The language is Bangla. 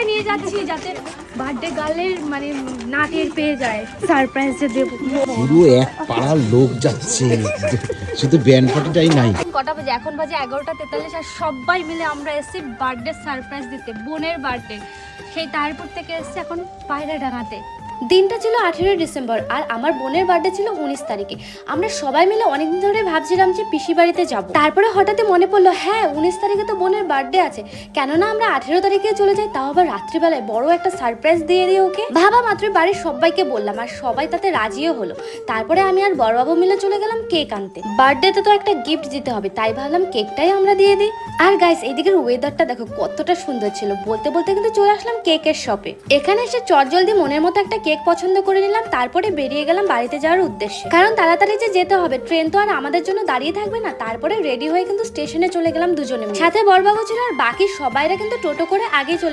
সবাই নিয়ে যাচ্ছি যাতে বার্থডে গার্লের মানে না টের পেয়ে যায় সারপ্রাইজ যে দেবো। পুরো এক পাড়ার লোক যাচ্ছে, শুধু ব্যান্ড পার্টিটাই নাই। কটা বাজে? এখন বাজে 11:43 আর সবাই মিলে আমরা এসেছি বার্থডে সারপ্রাইজ দিতে, বোনের বার্থডে। সেই তারপর থেকে এসেছি এখন পায়রা ডাঙাতে। দিনটা ছিল 18 ডিসেম্বর আর আমার বোনের বার্থডে ছিল 19 তারিখে। আমরা সবাই মিলে অনেকদিন ধরে ভাবছিলাম যে পিসি বাড়িতে যাব। তারপরে হঠাৎই মনে পড়লো, হ্যাঁ 19 তারিখে তো বোনের বার্থডে আছে, কেননা আমরা 18 তারিখে চলে যাই, তাও আবার রাত্রিবেলায় বড় একটা সারপ্রাইজ দিয়ে দিই ওকে। ভাবা মাত্র বাড়ির সবাইকে বললাম আর সবাই তাতে রাজিও হলো। তারপরে আমি আর বড়বাবু মিলে চলে গেলাম কেক আনতে। বার্থডেতে তো একটা গিফট দিতে হবে, তাই ভাবলাম কেকটাই আমরা দিয়ে দিই। আর গাইস এইদিকের ওয়েদারটা দেখো কতটা সুন্দর ছিল। বলতে বলতে কিন্তু চলে আসলাম কেকের শপে। এখানে এসে চটজলদি মনের মতো একটা কেক পছন্দ করে নিলাম, তারপরে বেরিয়ে গেলাম বাড়িতে যাওয়ার উদ্দেশ্যে, কারণ তাড়াতাড়ি যে যেতে হবে, ট্রেন তো আর আমাদের জন্য দাঁড়িয়ে থাকবে না। তারপরে রেডি হয়ে কিন্তু স্টেশনে চলে গেলাম দুজনে মিলে। সাথে বড়বাবু ছিল আর বাকি সবাইরা কিন্তু টোটো করে আগে চলে